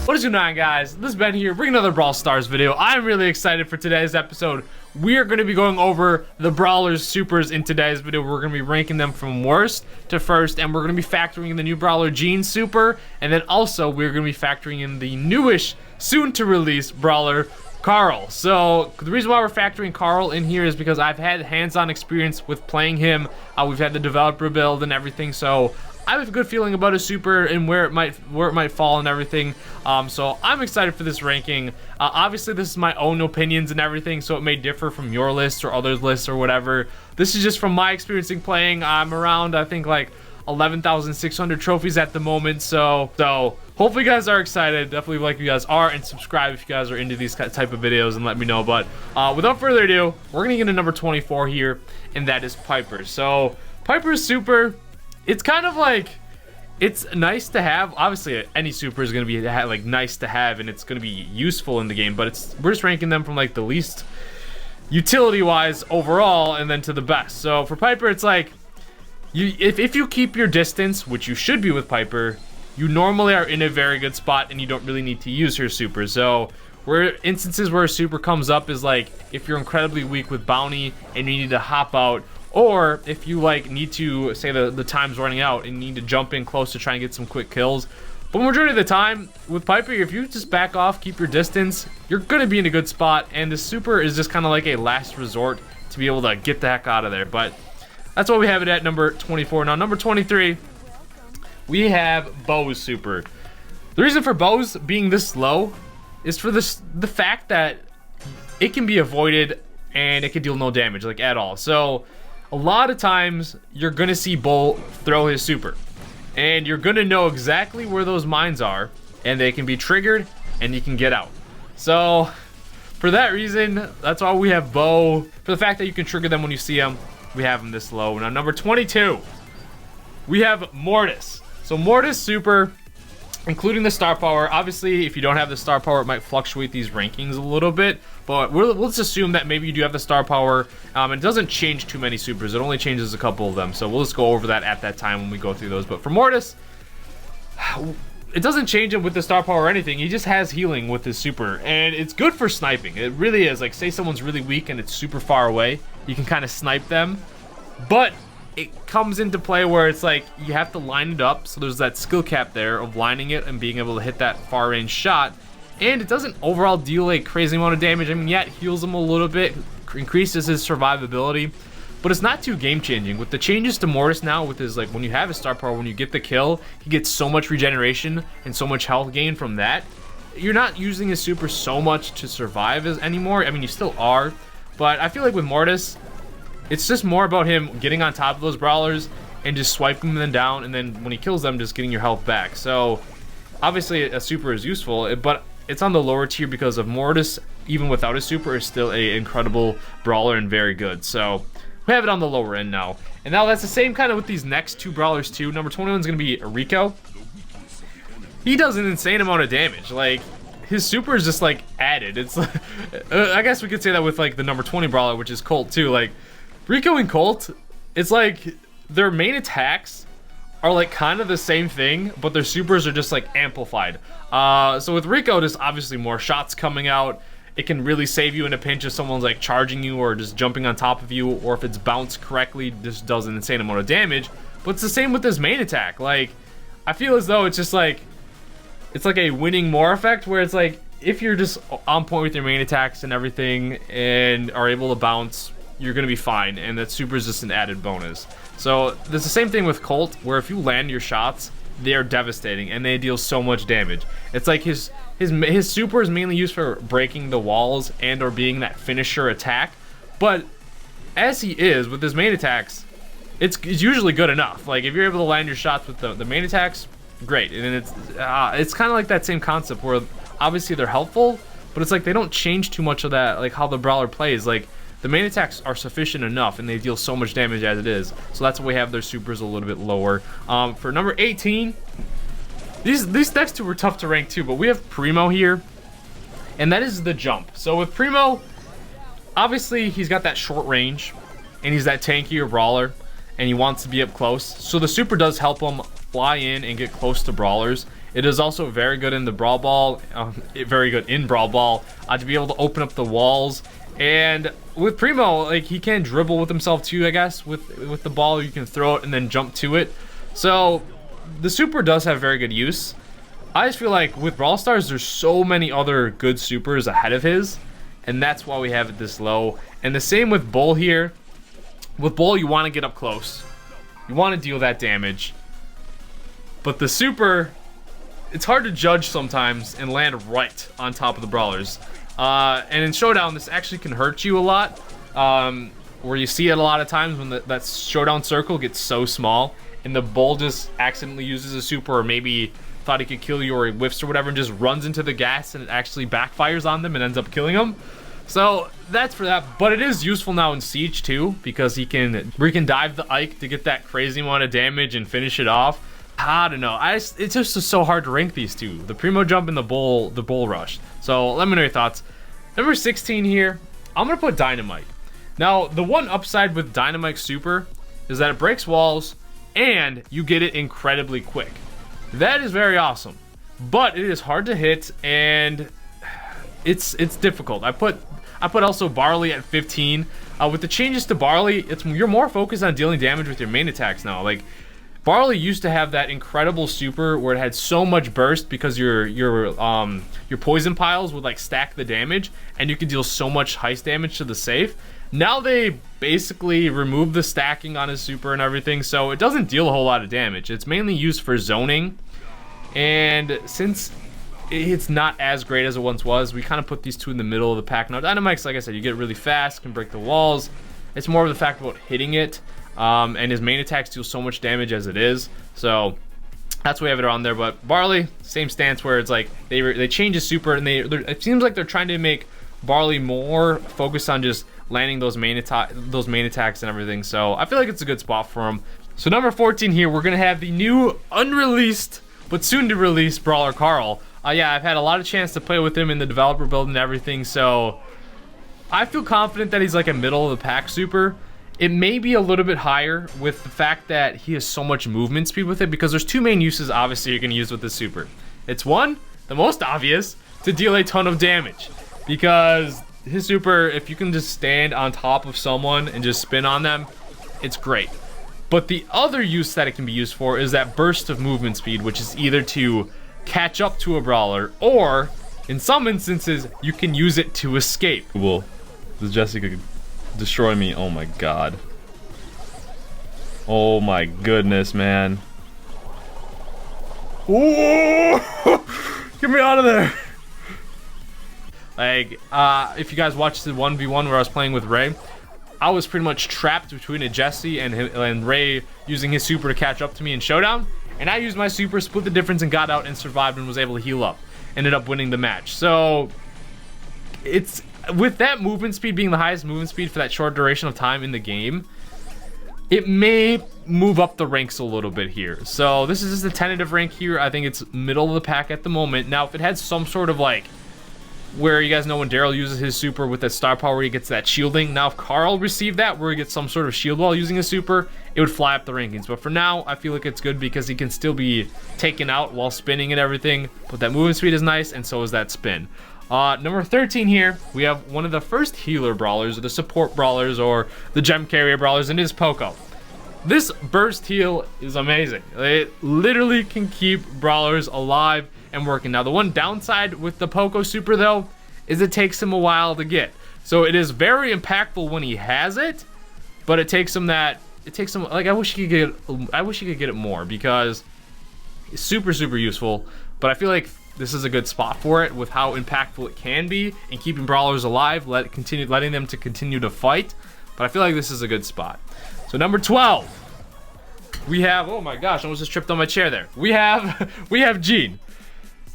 What is going on, guys? This is Ben here, bringing another Brawl Stars video. I'm really excited for today's episode. We are going to be going over the Brawler's supers in today's video. We're going to be ranking them from worst to first, and we're going to be factoring in the new Brawler Gene super, and then also we're going to be factoring in the newish, soon-to-release Brawler Carl. So the reason why we're factoring Carl in here is because I've had hands-on experience with playing him. We've had the developer build and everything, so I have a good feeling about his super and where it might fall and everything. So I'm excited for this ranking. Obviously, this is my own opinions and everything, so it may differ from your list or others' lists or whatever. This is just from my experience in playing. I'm around, I think, like 11,600 trophies at the moment. So hopefully you guys are excited. Definitely like you guys are, and subscribe if you guys are into these type of videos and let me know. But without further ado, we're gonna get to number 24 here, and that is Piper. So Piper's super, it's kind of like, it's nice to have. Obviously any super is going to be like nice to have, and it's going to be useful in the game, but we're just ranking them from like the least utility wise overall and then to the best. So for Piper, it's like, if you keep your distance, which you should be with Piper, you normally are in a very good spot and you don't really need to use her super. So where instances where a super comes up is like if you're incredibly weak with bounty and you need to hop out, or if you like need to, say the time's running out and you need to jump in close to try and get some quick kills. But majority of the time with Piper, if you just back off, keep your distance, you're gonna be in a good spot, and the super is just kind of like a last resort to be able to get the heck out of there. But that's why we have it at number 24. Now number 23, we have Bo's super. The reason for Bo's being this low is for the fact that it can be avoided and it can deal no damage, like at all. So a lot of times you're gonna see Bo throw his super, and you're gonna know exactly where those mines are, and they can be triggered and you can get out. So for that reason, that's why we have Bo. For the fact that you can trigger them when you see them, we have them this low. Now number 22, we have Mortis. So Mortis super, including the star power. Obviously, if you don't have the star power, it might fluctuate these rankings a little bit, but let's assume that maybe you do have the star power. It doesn't change too many supers. It only changes a couple of them, so we'll just go over that at that time when we go through those. But for Mortis, it doesn't change him with the star power or anything. He just has healing with his super, and it's good for sniping. It really is. Like, say someone's really weak and it's super far away, you can kind of snipe them, but it comes into play where it's like you have to line it up, so there's that skill cap there of lining it and being able to hit that far range shot. And it doesn't overall deal a crazy amount of damage. I mean, yeah, it heals him a little bit, increases his survivability, but it's not too game changing. With the changes to Mortis now, with his, like, when you have his star power, when you get the kill, he gets so much regeneration and so much health gain from that. You're not using his super so much to survive anymore. I mean, you still are, but I feel like with Mortis, it's just more about him getting on top of those brawlers and just swiping them down, and then when he kills them, just getting your health back. So obviously a super is useful, but it's on the lower tier because of Mortis, even without a super, is still an incredible brawler and very good. So we have it on the lower end now. And now that's the same kind of with these next two brawlers too. Number 21 is going to be Rico. He does an insane amount of damage. Like, his super is just like added. It's I guess we could say that with like the number 20 brawler, which is Colt too. Like, Rico and Colt, it's like their main attacks are like kind of the same thing, but their supers are just like amplified. So with Rico, there's obviously more shots coming out. It can really save you in a pinch if someone's like charging you or just jumping on top of you, or if it's bounced correctly, this does an insane amount of damage. But it's the same with his main attack. Like, I feel as though it's just like, it's like a winning more effect, where it's like if you're just on point with your main attacks and everything and are able to bounce, you're gonna be fine, and that super is just an added bonus. So there's the same thing with Colt, where if you land your shots, they are devastating and they deal so much damage. It's like his super is mainly used for breaking the walls and or being that finisher attack, but as he is with his main attacks, it's usually good enough. Like, if you're able to land your shots with the main attacks, great. And then it's kind of like that same concept where obviously they're helpful, but it's like they don't change too much of that, like how the brawler plays. Like, the main attacks are sufficient enough and they deal so much damage as it is. So that's why we have their supers a little bit lower. For number 18, these next two were tough to rank too, but we have Primo here, and that is the jump. So with Primo, obviously he's got that short range and he's that tankier brawler and he wants to be up close. So the super does help him fly in and get close to brawlers It is also very good in the Brawl Ball, very good in Brawl Ball, to be able to open up the walls. And with Primo, like, he can dribble with himself too, I guess. With the ball, you can throw it and then jump to it. So the super does have very good use. I just feel like with Brawl Stars, there's so many other good supers ahead of his, and that's why we have it this low. And the same with Bull here. With Bull, you want to get up close. You want to deal that damage. But the super, it's hard to judge sometimes and land right on top of the brawlers. And in Showdown, this actually can hurt you a lot. Where you see it a lot of times when that Showdown circle gets so small, and the Bull just accidentally uses a super, or maybe thought he could kill you, or he whiffs or whatever, and just runs into the gas, and it actually backfires on them and ends up killing them. So that's for that. But it is useful now in Siege too, because he can dive the Ike to get that crazy amount of damage and finish it off. I don't know. It's just so hard to rank these two: the Primo jump and the Bull rush. So let me know your thoughts. Number 16 here, I'm gonna put Dynamite. Now, the one upside with Dynamite super is that it breaks walls and you get it incredibly quick. That is very awesome, but it is hard to hit and it's difficult. I put also Barley at 15. With the changes to Barley, you're more focused on dealing damage with your main attacks now. Like, Barley used to have that incredible super where it had so much burst because your poison piles would like stack the damage, and you could deal so much heist damage to the safe. Now they basically remove the stacking on his super and everything, so it doesn't deal a whole lot of damage. It's mainly used for zoning, and since it's not as great as it once was, we kind of put these two in the middle of the pack. Now Dynamite's, like I said, you get really fast, can break the walls. It's more of the fact about hitting it. And his main attacks deal so much damage as it is, so that's why we have it on there. But Barley, same stance, where it's like they change his super, and it seems like they're trying to make Barley more focused on just landing those main attacks and everything. So I feel like it's a good spot for him. So number 14 here, we're gonna have the new unreleased but soon to release Brawler Carl. Yeah, I've had a lot of chance to play with him in the developer build and everything, so I feel confident that he's like a middle of the pack super. It may be a little bit higher with the fact that he has so much movement speed with it, because there's two main uses obviously you're going to use with this super. It's one, the most obvious, to deal a ton of damage, because his super, if you can just stand on top of someone and just spin on them, it's great. But the other use that it can be used for is that burst of movement speed, which is either to catch up to a brawler, or in some instances you can use it to escape. Well, this Jessie could destroy me. Oh my god. Oh my goodness, man. Ooh! Get me out of there. Like, if you guys watched the 1v1 where I was playing with Ray, I was pretty much trapped between a Jessie and Ray using his super to catch up to me in Showdown, and I used my super, split the difference, and got out and survived and was able to heal up. Ended up winning the match. So it's with that movement speed being the highest movement speed for that short duration of time in the game, it may move up the ranks a little bit here. So this is just a tentative rank here. I think it's middle of the pack at the moment. Now, if it had some sort of like, where you guys know when Daryl uses his super with that star power, he gets that shielding. Now, if Carl received that, where he gets some sort of shield while using his super, it would fly up the rankings. But for now, I feel like it's good because he can still be taken out while spinning and everything. But that movement speed is nice, and so is that spin. Number 13 here, we have one of the first healer brawlers, or the support brawlers, or the gem carrier brawlers, and it is Poco. This burst heal is amazing. It literally can keep brawlers alive and working. Now, the one downside with the Poco super though is it takes him a while to get. So it is very impactful when he has it, but it takes him like, I wish he could get it more, because it's super useful. But I feel like this is a good spot for it with how impactful it can be in keeping brawlers alive, letting them to continue to fight. But I feel like this is a good spot. So number 12, we have, oh my gosh, I almost just tripped on my chair there. We have Gene.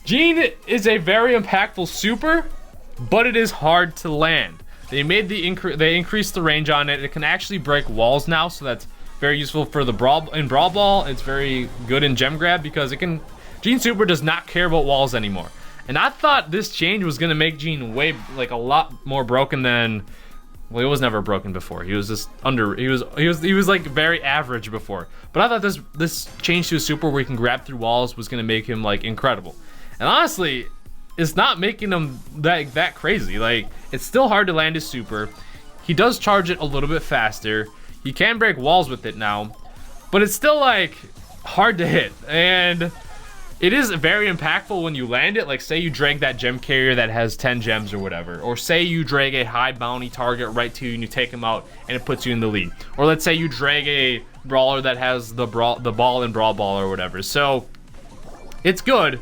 Gene is a very impactful super, but it is hard to land. They increased the range on it. It can actually break walls now, so that's very useful for the Brawl Ball. It's very good in Gem Grab because it can. Gene super does not care about walls anymore. And I thought this change was gonna make Gene a lot more broken than Well, he was never broken before. He was just he was like very average before. But I thought this change to a super where he can grab through walls was gonna make him like incredible. And honestly, it's not making him that crazy. Like, it's still hard to land his super. He does charge it a little bit faster. He can break walls with it now, but it's still like hard to hit. And it is very impactful when you land it. Like, say you drag that gem carrier that has 10 gems or whatever. Or say you drag a high bounty target right to you and you take him out and it puts you in the lead. Or let's say you drag a brawler that has the ball in Brawl Ball or whatever. So, it's good.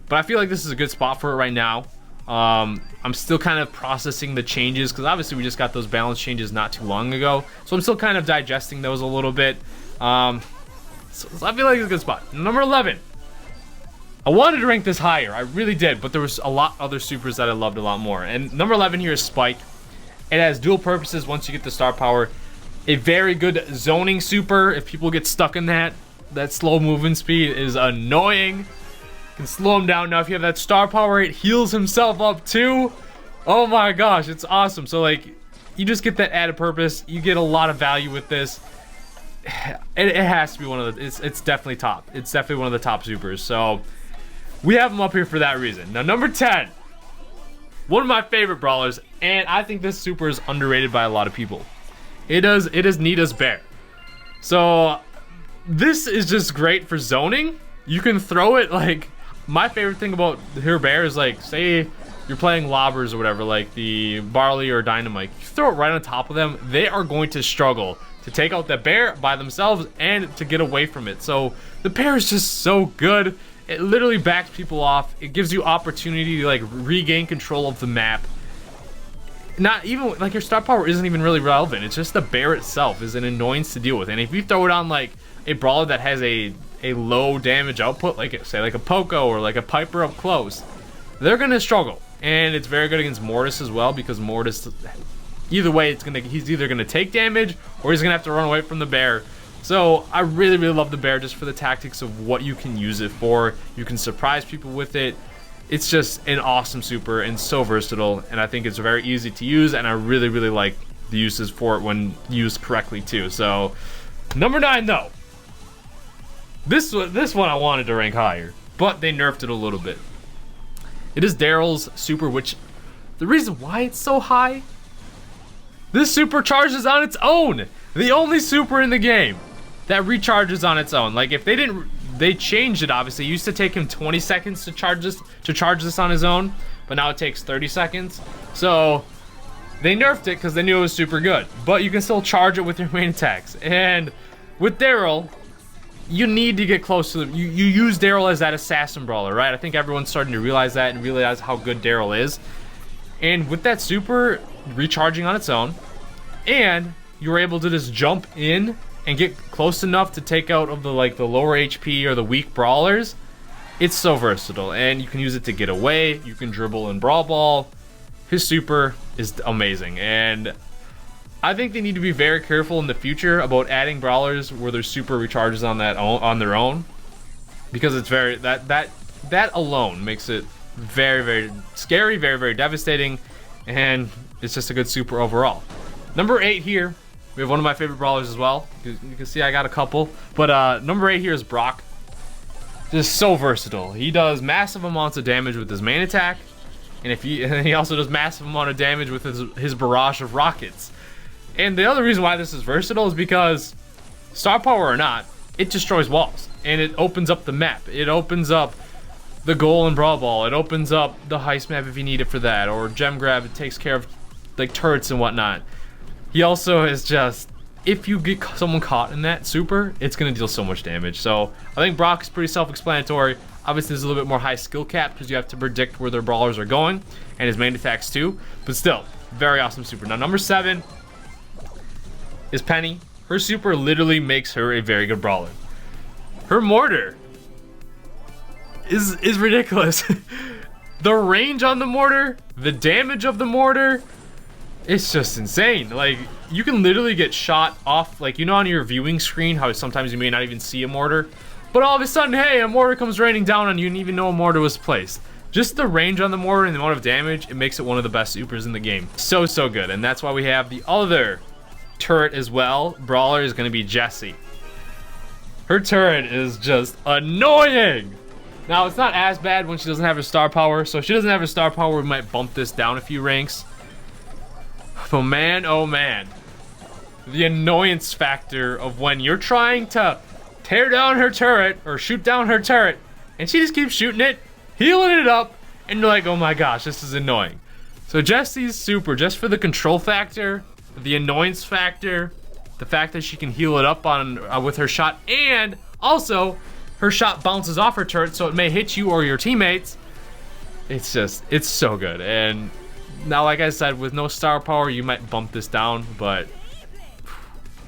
But I feel like this is a good spot for it right now. I'm still kind of processing the changes because obviously we just got those balance changes not too long ago. So I'm still kind of digesting those a little bit. So I feel like it's a good spot. Number 11. I wanted to rank this higher, I really did, but there was a lot other supers that I loved a lot more. And number 11 here is Spike. It has dual purposes once you get the star power. A very good zoning super. If people get stuck in that slow movement speed is annoying. Can slow him down. Now if you have that star power, it heals himself up too. Oh my gosh, it's awesome. So like, you just get that added purpose. You get a lot of value with this. It has to be one of the, it's definitely top. It's definitely one of the top supers. So we have him up here for that reason. Now number 10, one of my favorite brawlers, and I think this super is underrated by a lot of people. It is Nita's bear. So this is just great for zoning. You can throw it like, my favorite thing about her bear is like, say you're playing lobbers or whatever, like the Barley or Dynamite. You throw it right on top of them, they are going to struggle to take out the bear by themselves and to get away from it. So the bear is just so good. It literally backs people off. It gives you opportunity to like regain control of the map. Not even like your star power isn't even really relevant. It's just the bear itself is an annoyance to deal with. And if you throw it on like a brawler that has a low damage output, like say like a Poco or like a Piper up close, they're gonna struggle. And it's very good against Mortis as well, because Mortis, either way, he's either gonna take damage or he's gonna have to run away from the bear. So I really love the bear just for the tactics of what you can use it for. You can surprise people with it. It's just an awesome super and so versatile, and I think it's very easy to use, and I really like the uses for it when used correctly too. So number 9 though, this one I wanted to rank higher, but they nerfed it a little bit. It is Daryl's super, which the reason why it's so high, this super charges on its own. The only super in the game that recharges on its own. Like, if they changed it, obviously. It used to take him 20 seconds to charge this on his own, but now it takes 30 seconds. So they nerfed it because they knew it was super good, but you can still charge it with your main attacks. And with Daryl, you need to get close to them. You use Daryl as that assassin brawler, right? I think everyone's starting to realize that and realize how good Daryl is. And with that super recharging on its own, and you're able to just jump in and get close enough to take out of the lower HP or the weak brawlers, it's so versatile. And you can use it to get away. You can dribble in Brawl Ball. His super is amazing, and I think they need to be very careful in the future about adding brawlers where their super recharges on their own, because it's very that alone makes it very scary, very devastating, and it's just a good super overall. Number 8 here, we have one of my favorite brawlers as well. You can see I got a couple, but number 8 here is Brock. Just so versatile. He does massive amounts of damage with his main attack, and he also does massive amount of damage with his barrage of rockets. And the other reason why this is versatile is because, star power or not, it destroys walls, and it opens up the map. It opens up the goal in Brawl Ball. It opens up the heist map if you need it for that, or gem grab. It takes care of like turrets and whatnot. He also is just, if you get someone caught in that super, it's gonna deal so much damage. So I think Brock is pretty self-explanatory. Obviously there's a little bit more high skill cap because you have to predict where their brawlers are going, and his main attacks too, but still very awesome super. Now number 7 is Penny. Her super literally makes her a very good brawler. Her mortar is ridiculous. The range on the mortar, the damage of the mortar, it's just insane. Like, you can literally get shot off, like, you know, on your viewing screen how sometimes you may not even see a mortar, but all of a sudden, hey, a mortar comes raining down on you and you didn't even know a mortar was placed. Just the range on the mortar and the amount of damage, it makes it one of the best supers in the game. So good. And that's why we have the other turret as well. Brawler is going to be Jessie. Her turret is just annoying. Now, it's not as bad when she doesn't have her star power. So if she doesn't have her star power, we might bump this down a few ranks. But man, oh man. The annoyance factor of when you're trying to tear down her turret or shoot down her turret and she just keeps shooting it, healing it up, and you're like, oh my gosh, this is annoying. So Jessie's super, just for the control factor, the annoyance factor, the fact that she can heal it up on with her shot, and also her shot bounces off her turret so it may hit you or your teammates. It's so good. And now, like I said, with no star power, you might bump this down, but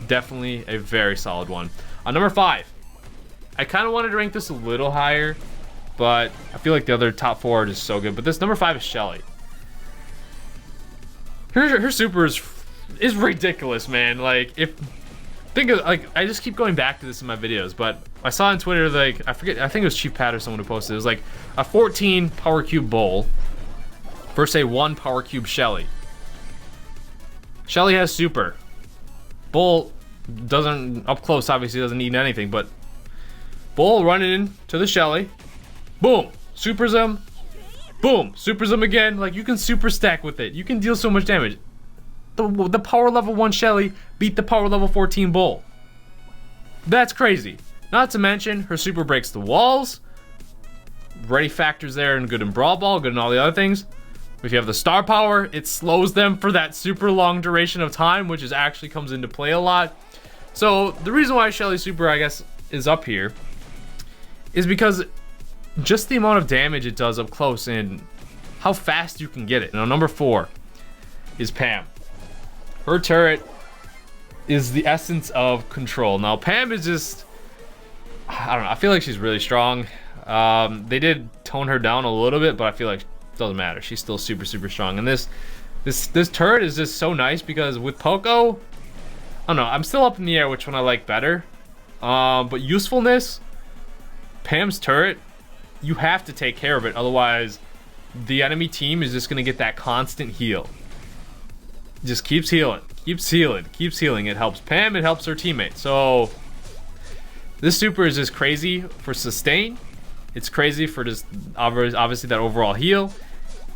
definitely a very solid one. On number 5, I kind of wanted to rank this a little higher, but I feel like the other top 4 are just so good. But this number 5 is Shelly. Her super is ridiculous, man. Like, I just keep going back to this in my videos, but I saw on Twitter, like, I think it was Chief Pat or someone who posted, it was like a 14 power cube bowl versus a 1 power cube Shelly. Shelly has super. Bull doesn't, up close obviously doesn't need anything, but Bull running into the Shelly, boom, supers him, boom, supers him again. Like, you can super stack with it. You can deal so much damage. The power level 1 Shelly beat the power level 14 Bull. That's crazy. Not to mention, her super breaks the walls. Ready factors there and good in Brawl Ball, good in all the other things. If you have the star power, it slows them for that super long duration of time, which is actually comes into play a lot. So the reason why Shelly's super, I guess, is up here is because just the amount of damage it does up close and how fast you can get it. Now, number 4 is Pam. Her turret is the essence of control. Now, Pam is just, I don't know, I feel like she's really strong. They did tone her down a little bit, but I feel like doesn't matter. She's still super strong. And this turret is just so nice because with Poco, I don't know, I'm still up in the air which one I like better. But usefulness, Pam's turret, you have to take care of it, otherwise the enemy team is just gonna get that constant heal. Just keeps healing, keeps healing, keeps healing. It helps Pam, it helps her teammate. So this super is just crazy for sustain. It's crazy for just obviously that overall heal.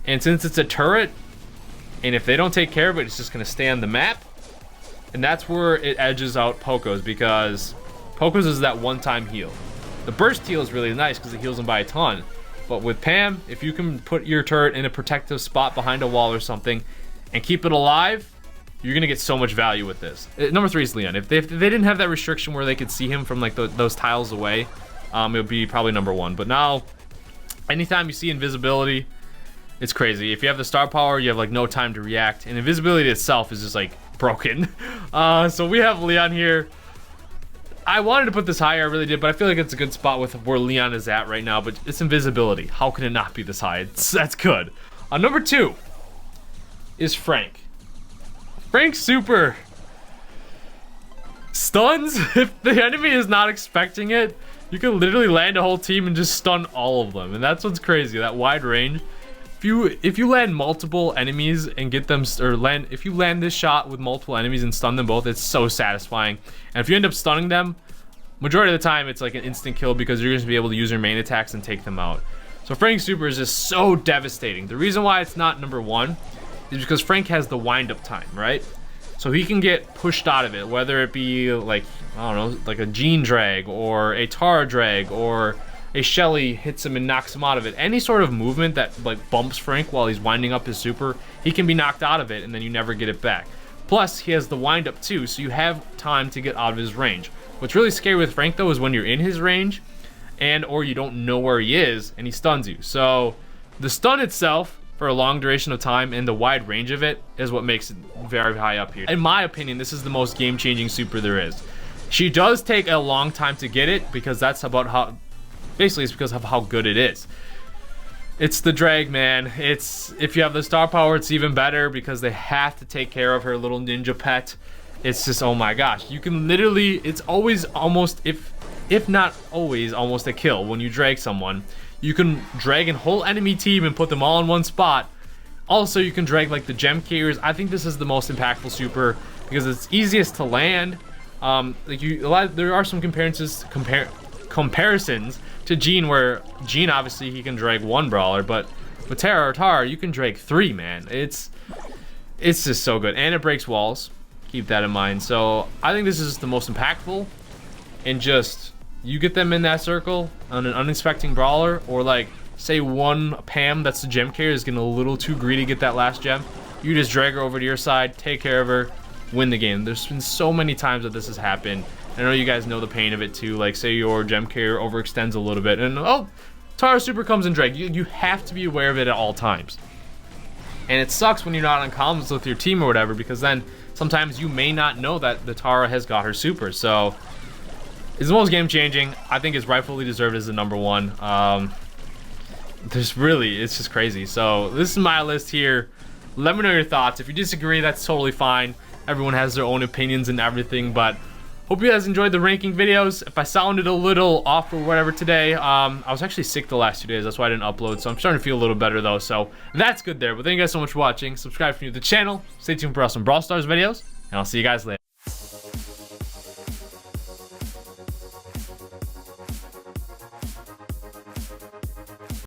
And since it's a turret, and if they don't take care of it, it's just gonna stay on the map. And that's where it edges out Poco's, because Poco's is that one-time heal. The burst heal is really nice because it heals them by a ton. But with Pam, if you can put your turret in a protective spot behind a wall or something and keep it alive, you're gonna get so much value with this. Number 3 is Leon. If they didn't have that restriction where they could see him from like those tiles away, it would be probably number 1. But now, anytime you see invisibility, it's crazy. If you have the star power, you have like no time to react, and invisibility itself is just like broken. So we have Leon here. I wanted to put this higher, I really did, but I feel like it's a good spot with where Leon is at right now. But it's invisibility. How can it not be this high? That's good. Number 2 is Frank. Frank's super stuns. If the enemy is not expecting it, you can literally land a whole team and just stun all of them. And that's what's crazy, that wide range. If you land multiple enemies and get them, if you land this shot with multiple enemies and stun them both, it's so satisfying. And if you end up stunning them, majority of the time it's like an instant kill because you're going to be able to use your main attacks and take them out. So Frank's super is just so devastating. The reason why it's not number 1 is because Frank has the wind-up time, right? So he can get pushed out of it, whether it be like, I don't know, like a Gene drag or a Tara drag or a Shelly hits him and knocks him out of it. Any sort of movement that like bumps Frank while he's winding up his super, he can be knocked out of it and then you never get it back. Plus, he has the wind up too, so you have time to get out of his range. What's really scary with Frank though is when you're in his range and or you don't know where he is and he stuns you. So the stun itself for a long duration of time and the wide range of it is what makes it very high up here. In my opinion, this is the most game-changing super there is. She does take a long time to get it because that's about how, basically it's because of how good it is. It's the drag, man. If you have the star power, it's even better because they have to take care of her little ninja pet. It's just, oh my gosh, you can literally, it's always almost, if not always almost a kill when you drag someone. You can drag a whole enemy team and put them all in one spot. Also, you can drag like the gem carriers. I think this is the most impactful super because it's easiest to land. There are some comparisons to Gene, where Gene obviously he can drag 1 brawler, but with Tara, you can drag 3, man. It's just so good, and it breaks walls. Keep that in mind. So I think this is the most impactful, and just you get them in that circle on an unexpected brawler, or like say one Pam that's the gem carrier is getting a little too greedy to get that last gem. You just drag her over to your side, take care of her, win the game. There's been so many times that this has happened. I know you guys know the pain of it too. Like say your gem carrier overextends a little bit, and oh, Tara super comes and drag. You have to be aware of it at all times. And it sucks when you're not on comms with your team or whatever, because then sometimes you may not know that the Tara has got her super. So it's the most game changing. I think it's rightfully deserved as the #1. It's just crazy. So this is my list here. Let me know your thoughts. If you disagree, that's totally fine. Everyone has their own opinions and everything, but hope you guys enjoyed the ranking videos. If I sounded a little off or whatever today, I was actually sick the last 2 days. That's why I didn't upload. So I'm starting to feel a little better though. So that's good there. But thank you guys so much for watching. Subscribe if you're new to the channel. Stay tuned for some Brawl Stars videos, and I'll see you guys later.